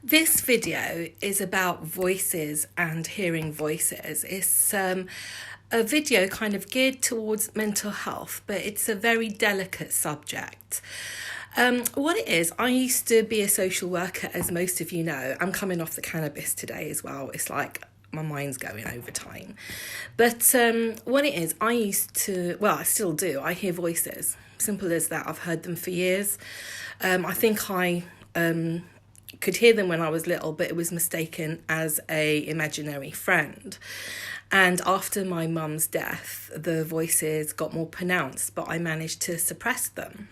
This video is about voices and hearing voices. It's a video kind of geared towards mental health, but it's a very delicate subject. What it is, I used to be a social worker, as most of you know. I'm coming off the cannabis today as well. It's like my mind's going over time. But what it is, I still do. I hear voices. Simple as that. I've heard them for years. I think I could hear them when I was little, but it was mistaken as a imaginary friend. And after my mum's death, the voices got more pronounced, but I managed to suppress them.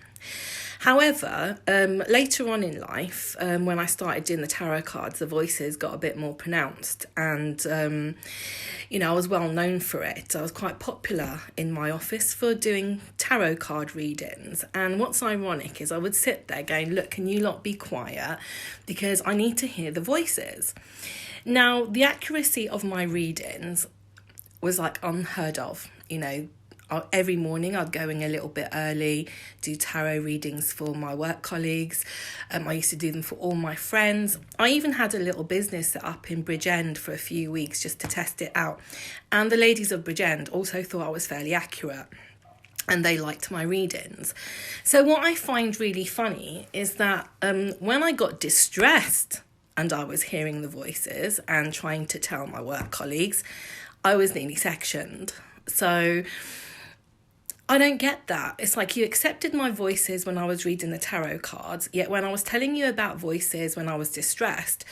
However, later on in life, when I started doing the tarot cards, the voices got a bit more pronounced, and I was well known for it. I was quite popular in my office for doing tarot card readings. And what's ironic is I would sit there going, look, can you lot be quiet? Because I need to hear the voices. Now, the accuracy of my readings was like unheard of. Every morning I'd go in a little bit early, do tarot readings for my work colleagues. I used to do them for all my friends. I even had a little business set up in Bridgend for a few weeks just to test it out. And the ladies of Bridgend also thought I was fairly accurate, and they liked my readings. So what I find really funny is that when I got distressed and I was hearing the voices and trying to tell my work colleagues, I was nearly sectioned. So I don't get that. It's like you accepted my voices when I was reading the tarot cards, yet when I was telling you about voices when I was distressed,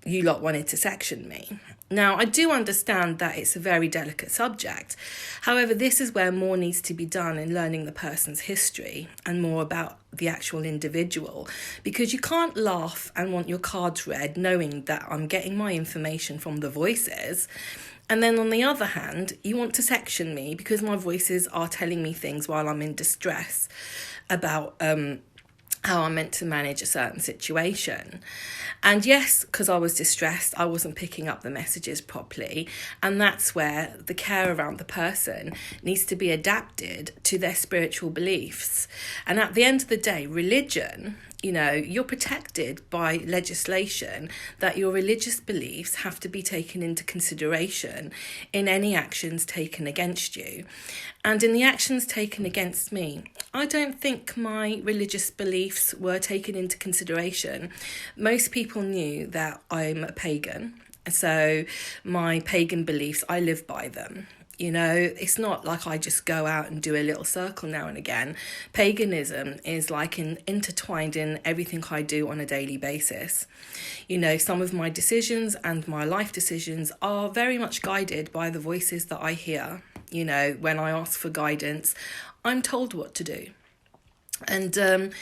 you lot wanted to section me. Now, I do understand that it's a very delicate subject. However, this is where more needs to be done in learning the person's history and more about the actual individual, because you can't laugh and want your cards read knowing that I'm getting my information from the voices. And then on the other hand, you want to section me because my voices are telling me things while I'm in distress about how I'm meant to manage a certain situation. And yes, because I was distressed, I wasn't picking up the messages properly. And that's where the care around the person needs to be adapted to their spiritual beliefs. And at the end of the day, religion, you're protected by legislation that your religious beliefs have to be taken into consideration in any actions taken against you. And in the actions taken against me, I don't think my religious beliefs were taken into consideration. Most people knew that I'm a pagan. So my pagan beliefs, I live by them. It's not like I just go out and do a little circle now and again. Paganism is like intertwined in everything I do on a daily basis. Some of my decisions and my life decisions are very much guided by the voices that I hear. When I ask for guidance, I'm told what to do. And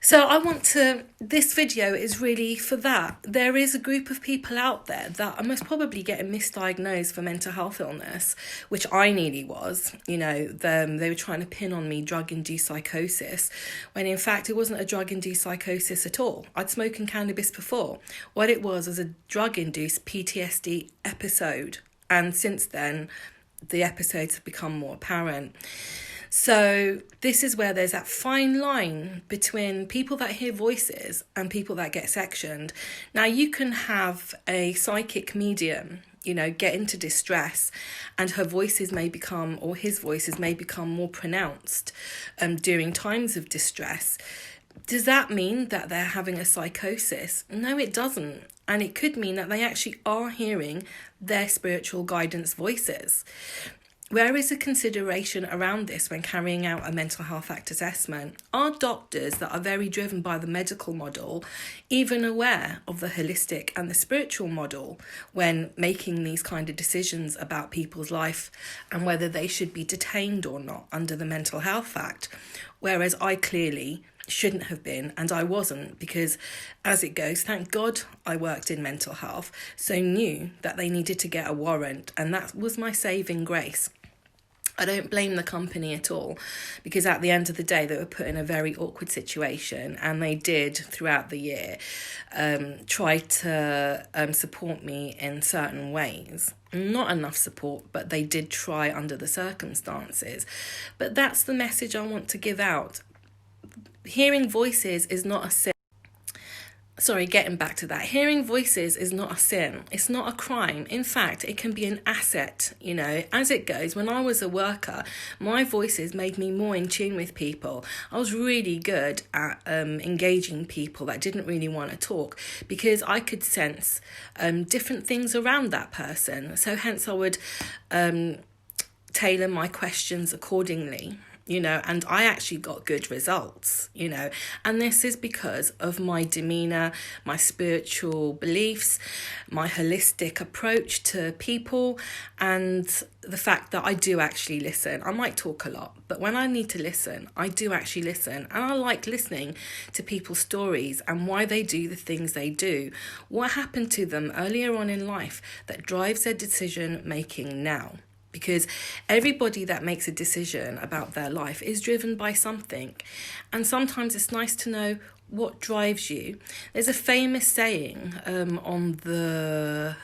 so this video is really for that. There is a group of people out there that are most probably getting misdiagnosed for mental health illness, which I nearly was. They were trying to pin on me drug-induced psychosis, when in fact it wasn't a drug-induced psychosis at all. I'd spoken cannabis before. What it was a drug-induced PTSD episode. And since then, the episodes have become more apparent. So this is where there's that fine line between people that hear voices and people that get sectioned. Now, you can have a psychic medium, get into distress, and her voices may become, or his voices may become more pronounced during times of distress. Does that mean that they're having a psychosis? No, it doesn't. And it could mean that they actually are hearing their spiritual guidance voices. Where is the consideration around this when carrying out a mental health act assessment? Are doctors that are very driven by the medical model even aware of the holistic and the spiritual model when making these kind of decisions about people's life and whether they should be detained or not under the Mental Health Act? Whereas I clearly shouldn't have been, and I wasn't, because as it goes, thank God I worked in mental health, so knew that they needed to get a warrant, and that was my saving grace. I don't blame the company at all, because at the end of the day, they were put in a very awkward situation, and they did, throughout the year, try to support me in certain ways. Not enough support, but they did try under the circumstances. But that's the message I want to give out. Hearing voices is not a sin. Sorry, getting back to that, hearing voices is not a sin. It's not a crime. In fact, it can be an asset, as it goes. When I was a worker, my voices made me more in tune with people. I was really good at engaging people that didn't really want to talk, because I could sense different things around that person. So hence I would tailor my questions accordingly. And I actually got good results, and this is because of my demeanor, my spiritual beliefs, my holistic approach to people, and the fact that I do actually listen. I might talk a lot, but when I need to listen, I do actually listen. And I like listening to people's stories and why they do the things they do, what happened to them earlier on in life that drives their decision making now. Because everybody that makes a decision about their life is driven by something. And sometimes it's nice to know what drives you. There's a famous saying on the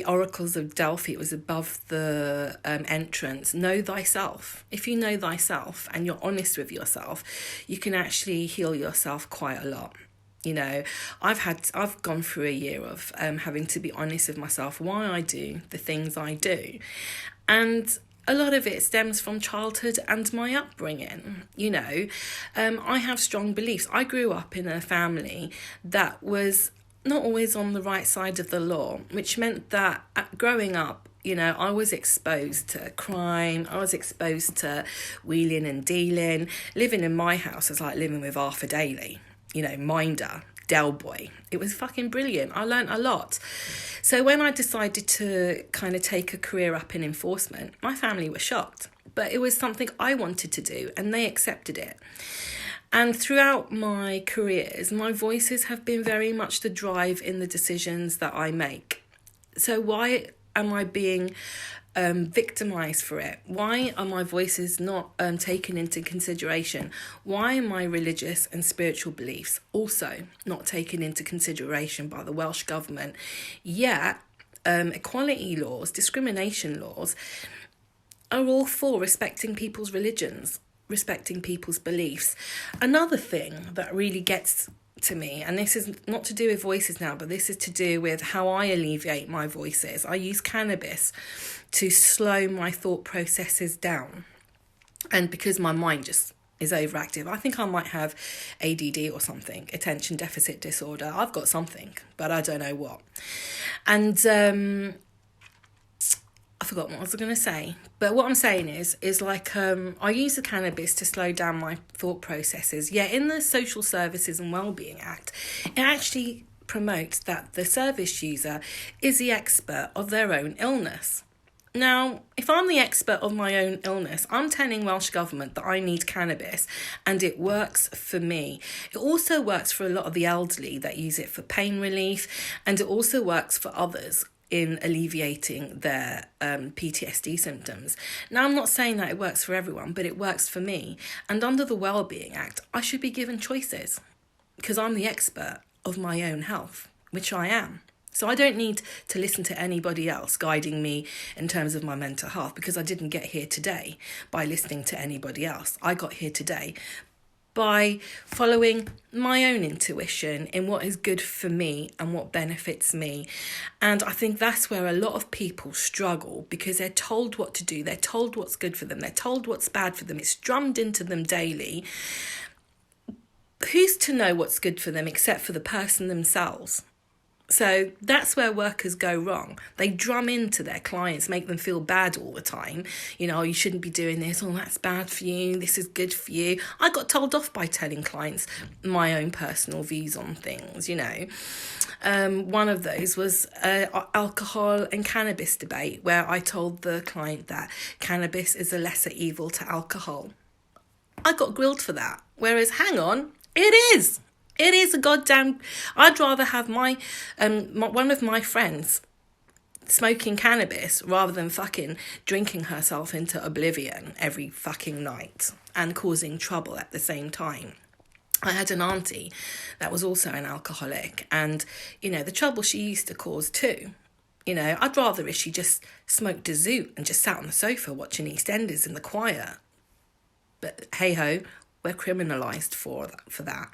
oracles of Delphi. It was above the entrance. Know thyself. If you know thyself and you're honest with yourself, you can actually heal yourself quite a lot. I've gone through a year of having to be honest with myself why I do the things I do. And a lot of it stems from childhood and my upbringing. I have strong beliefs. I grew up in a family that was not always on the right side of the law, which meant that growing up, I was exposed to crime. I was exposed to wheeling and dealing. Living in my house is like living with Arthur Daly. Minder, Del Boy. It was fucking brilliant. I learnt a lot. So when I decided to kind of take a career up in enforcement, my family was shocked. But it was something I wanted to do and they accepted it. And throughout my careers, my voices have been very much the drive in the decisions that I make. So why am I being victimized for it? Why are my voices not taken into consideration? Why are my religious and spiritual beliefs also not taken into consideration by the Welsh government? Yet equality laws, discrimination laws are all for respecting people's religions, respecting people's beliefs. Another thing that really gets to me, and this is not to do with voices now, but this is to do with how I alleviate my voices. I use cannabis to slow my thought processes down, and because my mind just is overactive. I think I might have ADD or something, attention deficit disorder. I've got something, but I don't know what. And I forgot what I was going to say, but what I'm saying is like I use the cannabis to slow down my thought processes. Yeah, in the Social Services and Wellbeing Act, it actually promotes that the service user is the expert of their own illness. Now, if I'm the expert of my own illness, I'm telling Welsh Government that I need cannabis and it works for me. It also works for a lot of the elderly that use it for pain relief, and it also works for others in alleviating their PTSD symptoms. Now, I'm not saying that it works for everyone, but it works for me. And under the Wellbeing Act, I should be given choices because I'm the expert of my own health, which I am. So I don't need to listen to anybody else guiding me in terms of my mental health, because I didn't get here today by listening to anybody else. I got here today by following my own intuition in what is good for me and what benefits me. And I think that's where a lot of people struggle, because they're told what to do, they're told what's good for them, they're told what's bad for them, it's drummed into them daily. Who's to know what's good for them except for the person themselves? So that's where workers go wrong. They drum into their clients, make them feel bad all the time. You shouldn't be doing this. Oh, that's bad for you. This is good for you. I got told off by telling clients my own personal views on things, One of those was alcohol and cannabis debate, where I told the client that cannabis is a lesser evil to alcohol. I got grilled for that. Whereas, hang on, it is. It is a goddamn... I'd rather have my one of my friends smoking cannabis rather than fucking drinking herself into oblivion every fucking night and causing trouble at the same time. I had an auntie that was also an alcoholic, and, the trouble she used to cause too. I'd rather if she just smoked a zoot and just sat on the sofa watching EastEnders in the quiet. But hey-ho, we're criminalised for that.